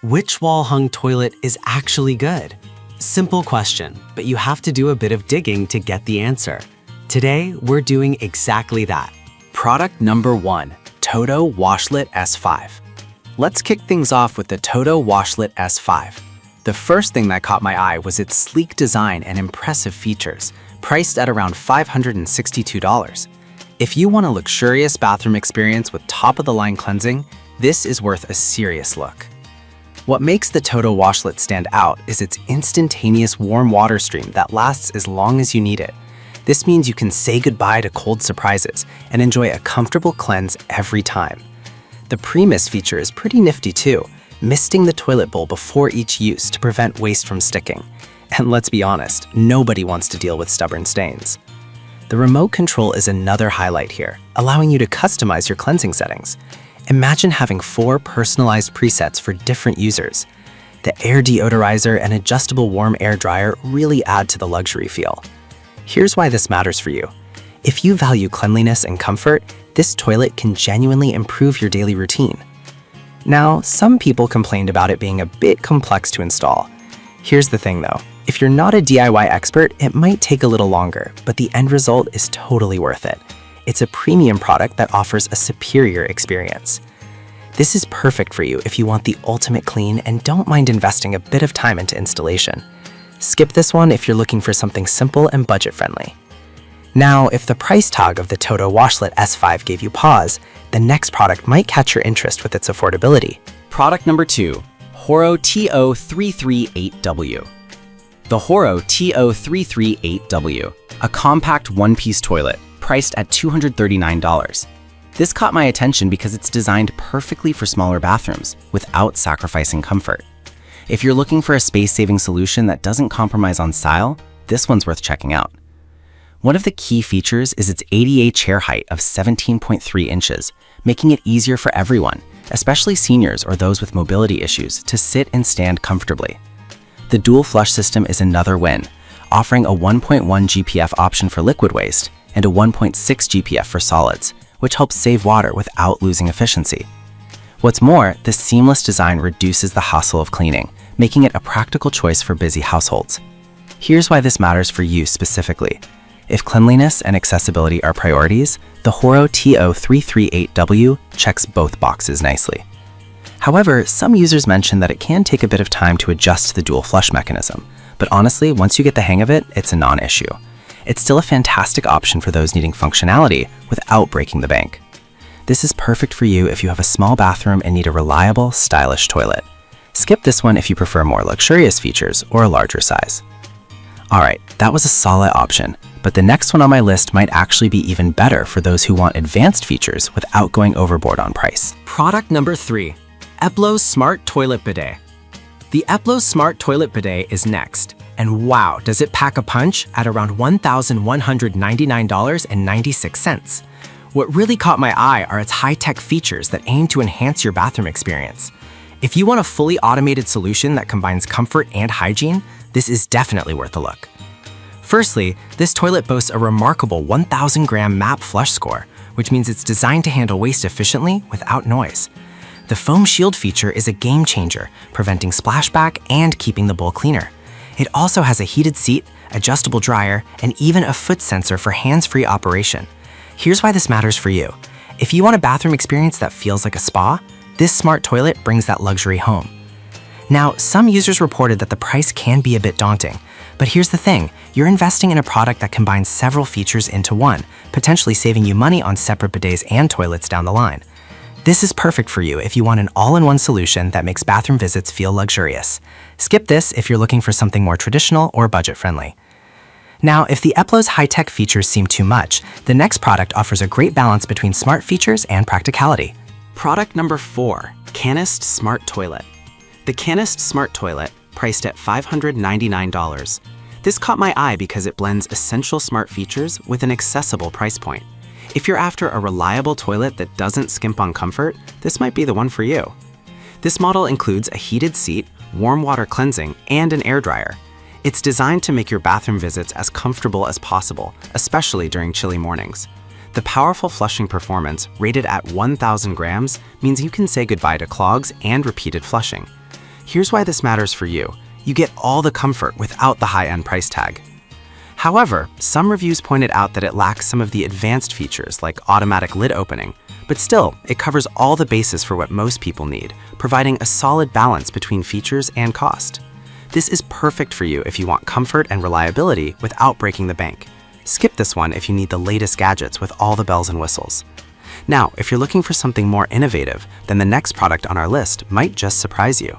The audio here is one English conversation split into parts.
Which wall-hung toilet is actually good? Simple question, but you have to do a bit of digging to get the answer. Today, we're doing exactly that. Product number 1, Toto Washlet S5. Let's kick things off with the Toto Washlet S5. The first thing that caught my eye was its sleek design and impressive features, priced at around $562. If you want a luxurious bathroom experience with top-of-the-line cleansing, this is worth a serious look. What makes the Toto Washlet stand out is its instantaneous warm water stream that lasts as long as you need it. This means you can say goodbye to cold surprises and enjoy a comfortable cleanse every time. The pre-mist feature is pretty nifty too, misting the toilet bowl before each use to prevent waste from sticking. And let's be honest, nobody wants to deal with stubborn stains. The remote control is another highlight here, allowing you to customize your cleansing settings. Imagine having 4 personalized presets for different users. The air deodorizer and adjustable warm air dryer really add to the luxury feel. Here's why this matters for you. If you value cleanliness and comfort, this toilet can genuinely improve your daily routine. Now, some people complained about it being a bit complex to install. Here's the thing though, if you're not a DIY expert, it might take a little longer, but the end result is totally worth it. It's a premium product that offers a superior experience. This is perfect for you if you want the ultimate clean and don't mind investing a bit of time into installation. Skip this one if you're looking for something simple and budget-friendly. Now, if the price tag of the Toto Washlet S5 gave you pause, the next product might catch your interest with its affordability. Product number 2, Horo TO338W. The Horo TO338W, a compact one-piece toilet, priced at $239. This caught my attention because it's designed perfectly for smaller bathrooms without sacrificing comfort. If you're looking for a space-saving solution that doesn't compromise on style, this one's worth checking out. One of the key features is its ADA chair height of 17.3 inches, making it easier for everyone, especially seniors or those with mobility issues, to sit and stand comfortably. The dual flush system is another win, offering a 1.1 GPF option for liquid waste and a 1.6 GPF for solids, which helps save water without losing efficiency. What's more, the seamless design reduces the hassle of cleaning, making it a practical choice for busy households. Here's why this matters for you specifically. If cleanliness and accessibility are priorities, the Horo TO338W checks both boxes nicely. However, some users mention that it can take a bit of time to adjust to the dual flush mechanism, but honestly, once you get the hang of it, it's a non-issue. It's still a fantastic option for those needing functionality without breaking the bank. This is perfect for you if you have a small bathroom and need a reliable, stylish toilet. Skip this one if you prefer more luxurious features or a larger size. Alright, that was a solid option, but the next one on my list might actually be even better for those who want advanced features without going overboard on price. Product number 3, Eplo Smart Toilet Bidet. The Eplo Smart Toilet Bidet is next, and wow, does it pack a punch at around $1,199.96. What really caught my eye are its high-tech features that aim to enhance your bathroom experience. If you want a fully automated solution that combines comfort and hygiene, this is definitely worth a look. Firstly, this toilet boasts a remarkable 1,000-gram MAP flush score, which means it's designed to handle waste efficiently without noise. The foam shield feature is a game changer, preventing splashback and keeping the bowl cleaner. It also has a heated seat, adjustable dryer, and even a foot sensor for hands-free operation. Here's why this matters for you. If you want a bathroom experience that feels like a spa, this smart toilet brings that luxury home. Now, some users reported that the price can be a bit daunting, but here's the thing, you're investing in a product that combines several features into one, potentially saving you money on separate bidets and toilets down the line. This is perfect for you if you want an all-in-one solution that makes bathroom visits feel luxurious. Skip this if you're looking for something more traditional or budget-friendly. Now, if the Eplo's high-tech features seem too much, the next product offers a great balance between smart features and practicality. Product number 4, Canist Smart Toilet. The Canist Smart Toilet, priced at $599. This caught my eye because it blends essential smart features with an accessible price point. If you're after a reliable toilet that doesn't skimp on comfort, this might be the one for you. This model includes a heated seat, warm water cleansing, and an air dryer. It's designed to make your bathroom visits as comfortable as possible, especially during chilly mornings. The powerful flushing performance, rated at 1,000 grams, means you can say goodbye to clogs and repeated flushing. Here's why this matters for you. You get all the comfort without the high-end price tag. However, some reviews pointed out that it lacks some of the advanced features like automatic lid opening, but still, it covers all the bases for what most people need, providing a solid balance between features and cost. This is perfect for you if you want comfort and reliability without breaking the bank. Skip this one if you need the latest gadgets with all the bells and whistles. Now, if you're looking for something more innovative, then the next product on our list might just surprise you.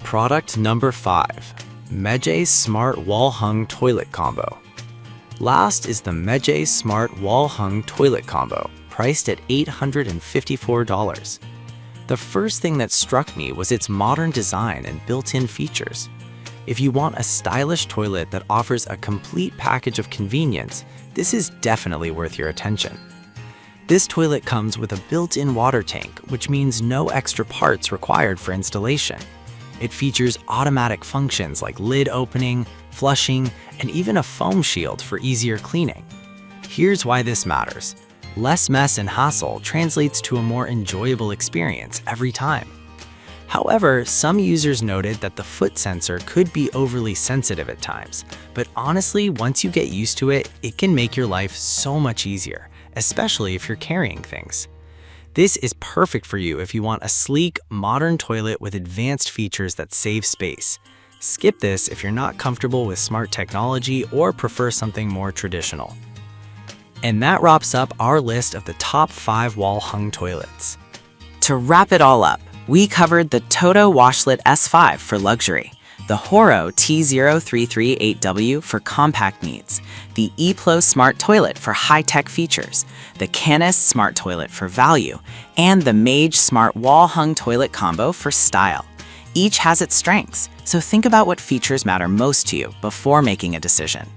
Product number 5. Meje Smart Wall Hung Toilet Combo. Last is the Meje Smart Wall Hung Toilet Combo, priced at $854. The first thing that struck me was its modern design and built-in features. If you want a stylish toilet that offers a complete package of convenience, this is definitely worth your attention. This toilet comes with a built-in water tank, which means no extra parts required for installation. It features automatic functions like lid opening, flushing, and even a foam shield for easier cleaning. Here's why this matters. Less mess and hassle translates to a more enjoyable experience every time. However, some users noted that the foot sensor could be overly sensitive at times, but honestly, once you get used to it, it can make your life so much easier, especially if you're carrying things. This is perfect for you if you want a sleek, modern toilet with advanced features that save space. Skip this if you're not comfortable with smart technology or prefer something more traditional. And that wraps up our list of the top 5 wall-hung toilets. To wrap it all up, we covered the Toto Washlet S5 for luxury, the Horo T0338W for compact needs, the ePlo Smart Toilet for high-tech features, the Canis Smart Toilet for value, and the Mage Smart Wall-Hung Toilet Combo for style. Each has its strengths, so think about what features matter most to you before making a decision.